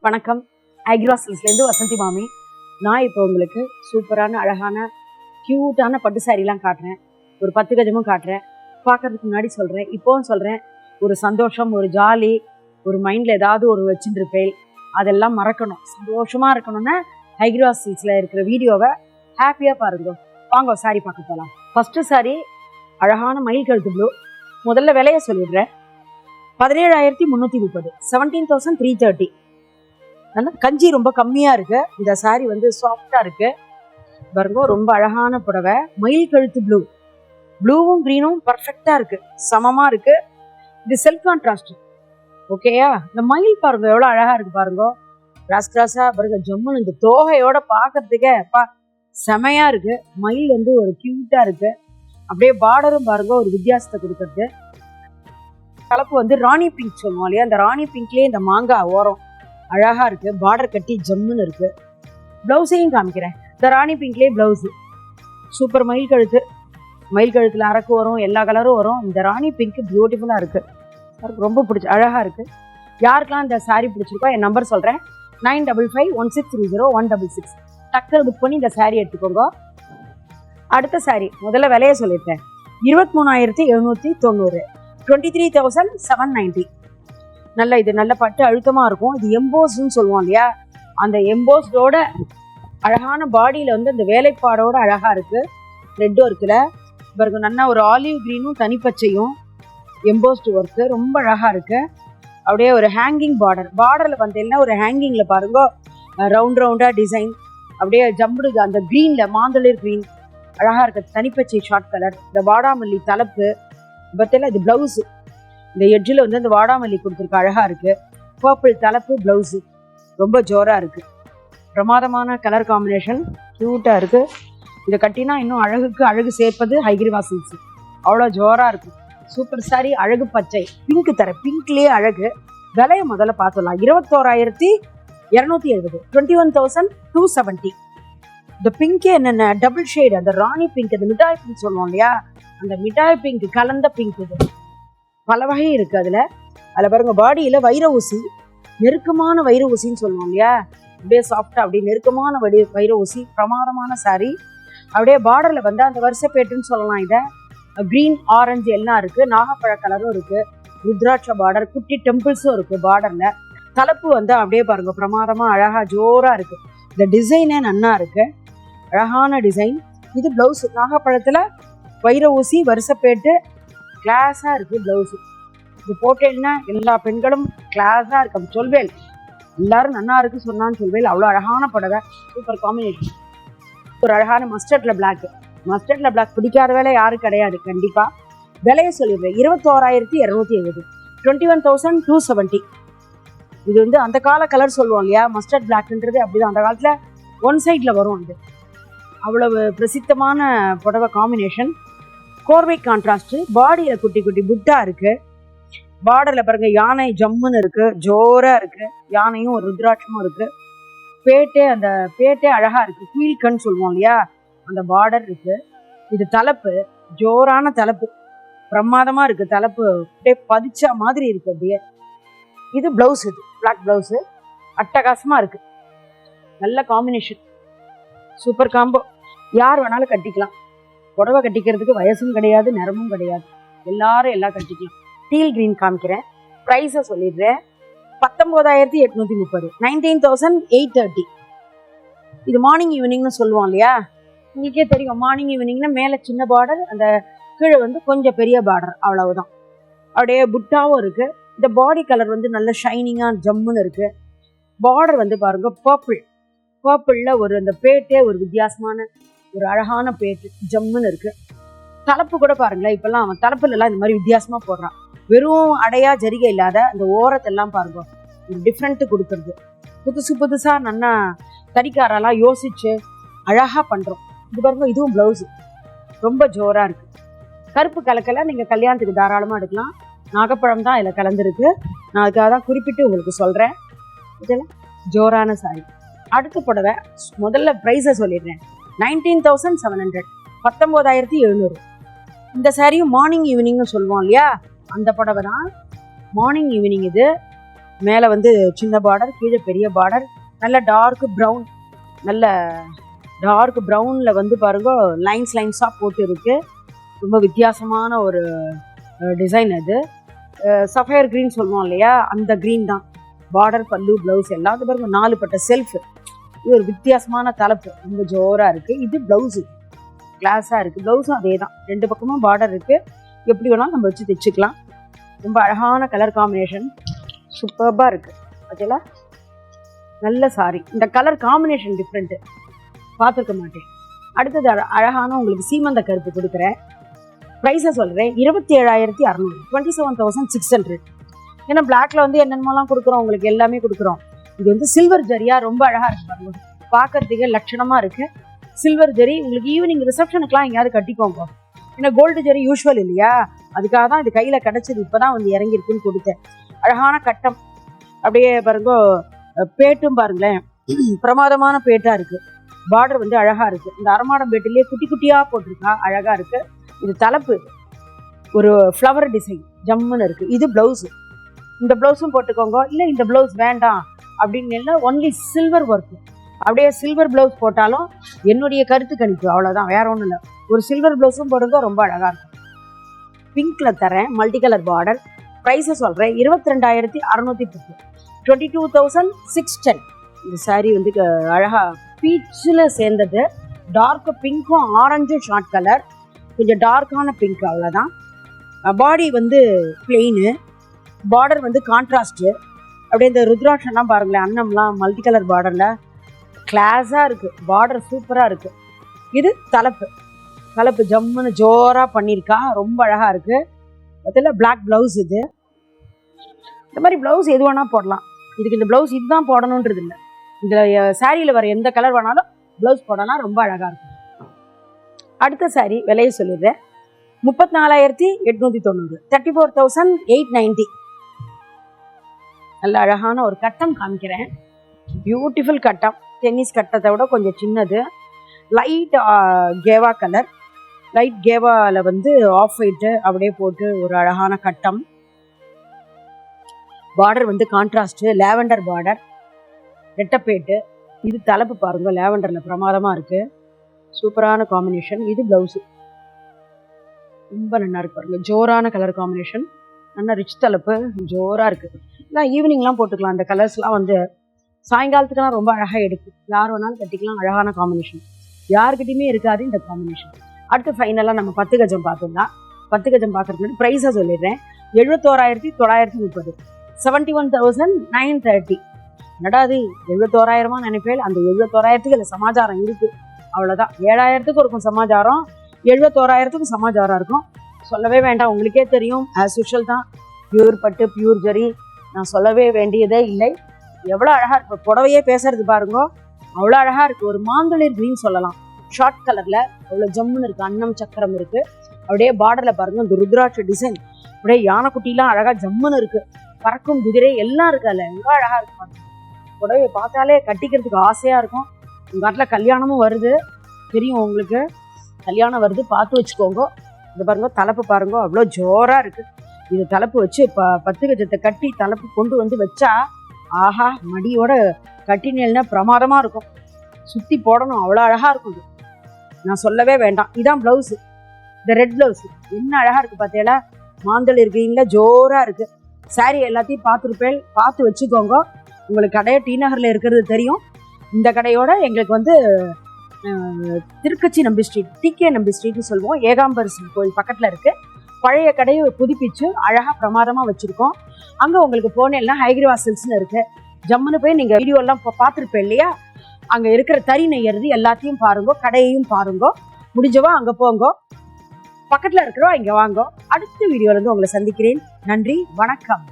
வணக்கம். ஐக்ரா சில்க்ஸ்லேருந்து வசந்தி மாமி. நான் இப்போ உங்களுக்கு சூப்பரான அழகான க்யூட்டான பட்டு சாரீலாம் காட்டுறேன். ஒரு 10 கஜமும் காட்டுறேன். பார்க்கறதுக்கு முன்னாடி சொல்கிறேன், இப்போவும் சொல்கிறேன், ஒரு சந்தோஷம், ஒரு ஜாலி, ஒரு மைண்டில் ஏதாவது ஒரு வச்சுட்டு இருப்பேன், அதெல்லாம் மறக்கணும். சந்தோஷமாக இருக்கணும்னா ஐக்ரா சில்க்ஸில் இருக்கிற வீடியோவை ஹாப்பியாக பாருங்க. வாங்க சாரி பார்க்க போகலாம். ஃபஸ்ட்டு சாரி அழகான மயில் கழுத்து ப்ளூ. முதல்ல விலையை சொல்லிடுறேன். 17,330, 17,330. நல்லா கஞ்சி ரொம்ப கம்மியாக இருக்குது. இந்த சாரீ வந்து சாஃப்டாக இருக்குது பாருங்க. ரொம்ப அழகான புடவை, மயில் கழுத்து ப்ளூ. ப்ளூவும் க்ரீனும் பர்ஃபெக்டாக இருக்குது, சமமாக இருக்குது. இது செல்ஃப் கான்ட்ராஸ்ட். ஓகேயா? இந்த மயில் பாருங்க எவ்வளோ அழகாக இருக்குது பாருங்க. கிராஸ் கிராஸாக பாருங்க, ஜம்முன்னு இந்த தோகையோட பார்க்கறதுக்கே அப்பா செமையாக இருக்குது. மயில் வந்து ஒரு க்யூட்டாக இருக்குது. அப்படியே பார்டரும் பாருங்க ஒரு வித்தியாசத்தை கொடுக்கறது. கலப்பு வந்து ராணி பிங்க் சொல்லுவோம் இல்லையா, அந்த ராணி பிங்க்லேயே இந்த மாங்காய் ஓரம் அழகா இருக்கு. பார்டர் கட்டி ஜம்முன்னு இருக்கு. பிளவுஸையும் காமிக்கிறேன். இந்த ராணி பிங்க்லேயே பிளவுஸு சூப்பர். மயில் கழுத்து, மயில் கழுத்துல அரக்கு வரும், எல்லா கலரும் வரும். இந்த ராணி பிங்க் பியூட்டிஃபுல்லாக இருக்கு. ரொம்ப பிடிச்சி அழகா இருக்கு. யாருக்கெல்லாம் இந்த சாரீ பிடிச்சிருக்கோ என் நம்பர் சொல்றேன், 9551630166. டக்குனு புக் பண்ணி இந்த சாரீ எடுத்துக்கோங்க. அடுத்த சாரீ முதல்ல விலையை சொல்லியிருக்கேன், 23,790, 23,790. நல்ல இது நல்ல பட்டு அழுத்தமாக இருக்கும். இது எம்போஸ்ன்னு சொல்லுவோம் இல்லையா, அந்த எம்போஸ்டோட அழகான பாடியில் வந்து அந்த வேலைப்பாடோட அழகாக இருக்குது. ரெட்டும் இருக்குல்ல பாருங்க, நல்லா ஒரு ஆலிவ் க்ரீனும் தனிப்பச்சையும் எம்போஸ்டு ஒர்க்கு ரொம்ப அழகாக இருக்குது. அப்படியே ஒரு ஹேங்கிங் பார்டர். பார்டரில் வந்தீங்கன்னா ஒரு ஹேங்கிங்கில் பாருங்க ரவுண்ட் ரவுண்டாக டிசைன், அப்படியே ஜம்புடு அந்த க்ரீனில் மாந்தளிர் க்ரீன் அழகாக இருக்குது. தனிப்பச்சை ஷார்ட் கலர். இந்த வாடாமல்லி தலைப்பு பார்த்தீங்கன்னா இது ப்ளவுஸு. இந்த எட்ஜில் வந்து அந்த வாடாமல்லி கொடுத்துருக்கு, அழகாக இருக்குது. பர்பிள் தலைப்பு ப்ளவுஸு ரொம்ப ஜோராக இருக்குது. பிரமாதமான கலர் காம்பினேஷன், க்யூட்டாக இருக்குது. இதை கட்டினா இன்னும் அழகுக்கு அழகு சேர்ப்பது ஐக்ரா சில்க்ஸ். அவ்வளோ ஜோராக இருக்குது. Super sorry. அழகு பச்சை பிங்க் தர, பிங்க்லேயே அழகு. விலையை முதல்ல பார்த்துடலாம். 21,270, 21,270. இந்த பிங்கே என்னென்ன டபுள் ஷேடு, அந்த ராணி பிங்க், அந்த மிட்டாய் பிங்க் சொல்லுவோம் இல்லையா, அந்த மிட்டாய் பிங்க் கலந்த பிங்க். இது பல வகை இருக்கு. அதில் பாருங்க பாடியில் வைர ஊசி, நெருக்கமான வைர ஊசின்னு சொல்லுவோம் இல்லையா, அப்படியே சாஃப்டா அப்படியே நெருக்கமான வைர ஊசி. பிரமாதமான சாரி. அப்படியே பார்டரில் வந்து அந்த வருஷப்பேட்டுன்னு சொல்லலாம். இதை க்ரீன் ஆரஞ்சு எல்லாம் இருக்கு. நாகப்பழ கலரும் இருக்கு. ருத்ராட்ச பார்டர், குட்டி டெம்பிள்ஸும் இருக்கு பார்டர்ல. தலைப்பு வந்து அப்படியே பாருங்க பிரமாதமா அழகா ஜோரா இருக்கு. இந்த டிசைனே நன்னா இருக்கு, அழகான டிசைன். இது பிளவுஸ் நாகப்பழத்துல வைர ஊசி வருஷப்பேட்டு, கிளாஸா இருக்கு பிளவுஸ். இது போட்டேன்னா எல்லா பெண்களும் கிளாஸா இருக்கு சொல்வேல். எல்லாரும் நன்னா இருக்கு சொன்னான்னு சொல்வேல். அவ்வளோ அழகான புடவை, சூப்பர் காம்பினேஷன். ஒரு அழகான மஸ்டர்ட்ல பிளாக். மஸ்டர்ட்ல பிளாக் பிடிக்காத வேலை யாரும் கிடையாது கண்டிப்பா. விலையை சொல்லிடுறேன், 21,270, 21,270. இது வந்து அந்த கால கலர் சொல்லுவோம் இல்லையா, மஸ்டர்ட் பிளாக்ன்றது அப்படிதான் அந்த காலத்துல ஒன் சைட்ல வரும். அது அவ்வளவு பிரசித்தமான புடவை காம்பினேஷன். கோர்வை கான்ட்ராஸ்ட். பாடியில குட்டி குட்டி புட்டா இருக்கு. பார்டர்ல பாருங்க யானை ஜம்முன்னு இருக்கு, ஜோரா இருக்கு. யானையும் ஒரு ருத்ராட்சமும் இருக்கு. பேட்டே, அந்த பேட்டே அழகா இருக்கு. குயில்கன்னு சொல்லுவோம் இல்லையா, அந்த பார்டர் இருக்கு. இது தலைப்பு, ஜோரான தலைப்பு, பிரமாதமா இருக்கு. தலைப்பு அப்படியே பதிச்ச மாதிரி இருக்கு அப்படியே. இது பிளவுஸ், இது பிளாக் பிளவுஸ், அட்டகாசமா இருக்கு. நல்ல காம்பினேஷன், சூப்பர் காம்போ. யார் வேணாலும் கட்டிக்கலாம். புடவை கட்டிக்கிறதுக்கு வயசும் கிடையாது, நிறமும் கிடையாது. எல்லாரும் எல்லாம் கட்டிக்கலாம். டீல் கிரீன் காமிக்கிறேன். ப்ரைஸை சொல்லிடுறேன், 19,830, 19,830. இது மார்னிங் ஈவினிங்னு சொல்லுவோம் இல்லையா, உங்களுக்கே தெரியும். மார்னிங் ஈவினிங்னா மேலே சின்ன பார்டர், அந்த கீழே வந்து கொஞ்சம் பெரிய பார்டர், அவ்வளவுதான். அப்படியே புட்டாவும் இருக்கு. இந்த பாடி கலர் வந்து நல்ல ஷைனிங்காக ஜம்முன்னு இருக்கு. பார்டர் வந்து பாருங்க பர்பிள், பர்பிளில் ஒரு அந்த பேட்டே ஒரு வித்தியாசமான ஒரு அழகான பேட்டு ஜம்முன்னு இருக்கு. தலைப்பு கூட பாருங்களேன், இப்பெல்லாம் அவன் தலைப்புல எல்லாம் இந்த மாதிரி வித்தியாசமா போடுறான். வெறும் அடையா ஜரிகை இல்லாத அந்த ஓரத்தெல்லாம் பாருங்க ஒரு டிஃப்ரெண்ட் கொடுக்கறது. புதுசு புதுசா நன்னா தறிக்காரெல்லாம் யோசிச்சு அழகா பண்றோம். இது பாருங்க, இதுவும் பிளவுஸ் ரொம்ப ஜோரா இருக்கு. கருப்பு கலக்கெல்லாம் நீங்க கல்யாணத்துக்கு தாராளமா எடுக்கலாம். நாகப்பழம் தான் இதுல கலந்துருக்கு. நான் அதுக்காக தான் குறிப்பிட்டு உங்களுக்கு சொல்றேன். இதெல்லாம் ஜோரான சாரி. அடுத்த புடவை முதல்ல ப்ரைஸை சொல்லிடுறேன், 19,700, 19,700. இந்த சாரியும் மார்னிங் ஈவினிங்னு சொல்லுவோம் இல்லையா, அந்த புடவை தான் மார்னிங் ஈவினிங். இது மேலே வந்து சின்ன பார்டர், கீழே பெரிய பார்டர், நல்ல டார்க் ப்ரௌன், நல்ல டார்க் ப்ரௌனில் வந்து பாருங்க லைன்ஸாக போட்டு இருக்கு. ரொம்ப வித்தியாசமான ஒரு டிசைன். அது சஃபயர் க்ரீன் சொல்லுவோம் இல்லையா, அந்த க்ரீன் தான். பார்டர், பல்லு, ப்ளவுஸ் எல்லாத்து பாருங்க 4 பட்ட செல்ஃப். இது ஒரு வித்தியாசமான தலைப்பு, ரொம்ப ஜோராக இருக்குது. இது ப்ளவுஸு கிளாஸாக இருக்குது. ப்ளவுஸும் அதே தான், 2 பக்கமும் பார்டர் இருக்குது. எப்படி வேணாலும் நம்ம வச்சு தைச்சிக்கலாம். ரொம்ப அழகான கலர் காம்பினேஷன், சூப்பர்பாக இருக்குது. ஓகேங்களா, நல்ல சாரி. இந்த கலர் காம்பினேஷன் டிஃப்ரெண்ட்டு, பார்த்துருக்க மாட்டேன். அடுத்தது அழகான உங்களுக்கு சீமந்த கருப்பு கொடுக்குறேன். ப்ரைஸை சொல்கிறேன், 27,600, 27,600. ஏன்னா பிளாக்ல வந்து என்னென்னலாம் கொடுக்குறோம், உங்களுக்கு எல்லாமே கொடுக்குறோம். இது வந்து சில்வர் ஜரியாக ரொம்ப அழகாக இருக்குது பாருங்க, பார்க்கறதுக்கு லட்சணமாக இருக்குது. சில்வர் ஜரி உங்களுக்கு ஈவினிங் ரிசப்ஷனுக்குலாம் எங்கேயாவது கட்டிக்கோங்க. ஏன்னா கோல்டு ஜரி யூஸ்வல் இல்லையா, அதுக்காக தான் இது கையில் கிடச்சிது. இப்போ தான் வந்து இறங்கியிருக்குன்னு கொடுத்தேன். அழகான கட்டம், அப்படியே பாருங்க. பேட்டும் பாருங்களேன், பிரமாதமான பேட்டாக இருக்குது. பார்டர் வந்து அழகாக இருக்குது. இந்த அரமாடம் பேட்டிலேயே குட்டி குட்டியாக போட்டிருக்கா, அழகாக இருக்குது. இது தலைப்பு ஒரு ஃப்ளவர் டிசைன் ஜம்முன்னு இருக்குது. இது ப்ளவுஸு, இந்த ப்ளவுஸும் போட்டுக்கோங்க. இல்லை இந்த ப்ளவுஸ் வேண்டாம் அப்படின்னு ஒன்லி சில்வர் ஒர்க்கு, அப்படியே சில்வர் ப்ளவுஸ் போட்டாலும் என்னுடைய கருத்து கணிப்பு, அவ்வளோதான், வேற ஒன்றும் இல்லை. ஒரு சில்வர் ப்ளவுஸும் போடுங்க, ரொம்ப அழகாக இருக்கும். பிங்க்ல தரேன், மல்டி கலர் பார்டர். ப்ரைஸை சொல்கிறேன், 22,610, 22,610. இந்த சாரீ வந்து அழகாக பீச்சில் சேர்ந்தது. டார்க் பிங்க்கும் ஆரஞ்சும் ஷார்ட் கலர், கொஞ்சம் டார்க்கான பிங்க், அவ்வளோதான். பாடி வந்து பிளெயின், பார்டர் வந்து கான்ட்ராஸ்ட்டு. அப்படியே இந்த ருத்ராட்சம்லாம் பாருங்களேன், அன்னம்லாம் மல்டி கலர் பார்டரில் கிளாஸாக இருக்குது. பார்டர் சூப்பராக இருக்குது. இது தலைப்பு ஜம்முன்னு ஜோராக பண்ணியிருக்கா, ரொம்ப அழகாக இருக்குது. அதில் பிளாக் ப்ளவுஸ். இது இந்த மாதிரி ப்ளவுஸ் எது வேணால் போடலாம். இதுக்கு இந்த ப்ளவுஸ் இதுதான் போடணுன்றது இல்லை. இந்த சாரியில் வர எந்த கலர் வேணாலும் ப்ளவுஸ் போடலாம், ரொம்ப அழகாக இருக்கும். அடுத்த சாரி விலையை சொல்லிடுறேன், 34,890, 34,890. நல்ல அழகான ஒரு கட்டம் காமிக்கிறேன். பியூட்டிஃபுல் கட்டம், டென்னிஸ் கட்டத்தை விட கொஞ்சம் சின்னது. லைட் கேவா கலர், லைட் கேவாவில் வந்து ஆஃப் ஒயிட்டு அப்படியே போட்டு ஒரு அழகான கட்டம். பார்டர் வந்து கான்ட்ராஸ்ட்டு, லேவண்டர் பார்டர், ரெட்டப்பேட்டு. இது தலைப்பு பாருங்க, லேவண்டரில் பிரமாதமாக இருக்குது, சூப்பரான காம்பினேஷன். இது ப்ளவுஸு, ரொம்ப நல்லா இருக்கு பாருங்க, ஜோரான கலர் காம்பினேஷன், நல்லா ரிச் தலைப்பு, ஜோராக இருக்குது. எல்லாம் ஈவினிங்லாம் போட்டுக்கலாம். இந்த கலர்ஸ்லாம் வந்து சாயங்காலத்துக்குலாம் ரொம்ப அழகாக எடுக்கும், யார் வேணாலும் கட்டிக்கலாம். அழகான காம்பினேஷன், யாருக்கிட்டையுமே இருக்காது இந்த காம்பினேஷன். அடுத்து ஃபைனலாக நம்ம 10 கஜம் பார்த்துருந்தோம். 10 கஜம் பார்க்குறதுக்கு ப்ரைஸாக சொல்லிடுறேன், 71,930, 71,930. நடாது 71,000 நினைப்பேன். அந்த 71,000க்கு இல்லை சமாச்சாரம் இருக்குது, அவ்வளோதான். 7,000க்கு இருக்கும் சமாச்சாரம், 71,000க்கு சமாச்சாரம் இருக்கும். சொல்லவே வேண்டாம், உங்களுக்கே தெரியும், ஆஸ் யூஷுவல் தான். பியூர் பட்டு, பியூர் ஜரி, நான் சொல்லவே வேண்டியதே இல்லை. எவ்வளோ அழகாக இருக்குது, புடவையே பேசுறது பாருங்க, அவ்வளோ அழகாக இருக்குது. ஒரு மாந்தளிர் க்ரீன் சொல்லலாம், ஷார்ட் கலரில் அவ்வளோ ஜம்முன்னு இருக்குது. அன்னம் சக்கரம் இருக்குது. அப்படியே பார்டரில் பாருங்கள் இந்த ருத்ராட்ச டிசைன், அப்படியே யானைக்குட்டிலாம் அழகாக ஜம்முன்னு இருக்குது. பறக்கும் குதிரை எல்லாம் இருக்குது, அதில் எங்கே அழகாக இருக்கு பாருங்க. புடவையை பார்த்தாலே கட்டிக்கிறதுக்கு ஆசையாக இருக்கும். உங்கள் காட்டில் கல்யாணமும் வருது, தெரியும் உங்களுக்கு, கல்யாணம் வருது, பார்த்து வச்சுக்கோங்க. இது பாருங்க, தலைப்பு பாருங்க, அவ்வளோ ஜோராக இருக்குது. இது தலைப்பு வச்சு 10 கஜத்தை கட்டி தலைப்பு கொண்டு வந்து வச்சா, ஆஹா, மடியோட கட்டினேல்னா பிரமாதமாக இருக்கும். சுற்றி போடணும், அவ்வளோ அழகாக இருக்கும். இது நான் சொல்லவே வேண்டாம். இதான் ப்ளவுஸு, இந்த ரெட் ப்ளவுஸு என்ன அழகாக இருக்குது பார்த்தீங்களா, மாந்தள் இருக்கீங்களா, ஜோராக இருக்குது. சாரி எல்லாத்தையும் பார்த்துருப்பேன், பார்த்து வச்சுக்கோங்க. உங்களுக்கு கடையை டி நகரில் இருக்கிறது தெரியும். இந்த கடையோட எங்களுக்கு வந்து திருக்கச்சி நம்பி ஸ்ட்ரீட், டிகே நம்பி ஸ்ட்ரீட்னு சொல்லுவோம், ஏகாம்பர் கோயில் பக்கத்தில் இருக்குது. பழைய கடையை புதுப்பிச்சு அழகாக பிரமாதமாக வச்சுருக்கோம். அங்கே உங்களுக்கு போனேன்னா ஹைகிரிவா சில்க்ஸ்னு இருக்குது. ஜம்முன்னு போய் நீங்கள் வீடியோலாம் பார்த்துருப்பேன் இல்லையா, அங்கே இருக்கிற தறி நெய்யறது எல்லாத்தையும் பாருங்க, கடையையும் பாருங்க. முடிஞ்சவா அங்கே போங்க, பக்கத்தில் இருக்கிறோம், இங்கே வாங்க. அடுத்த வீடியோலேருந்து உங்களை சந்திக்கிறேன். நன்றி, வணக்கம்.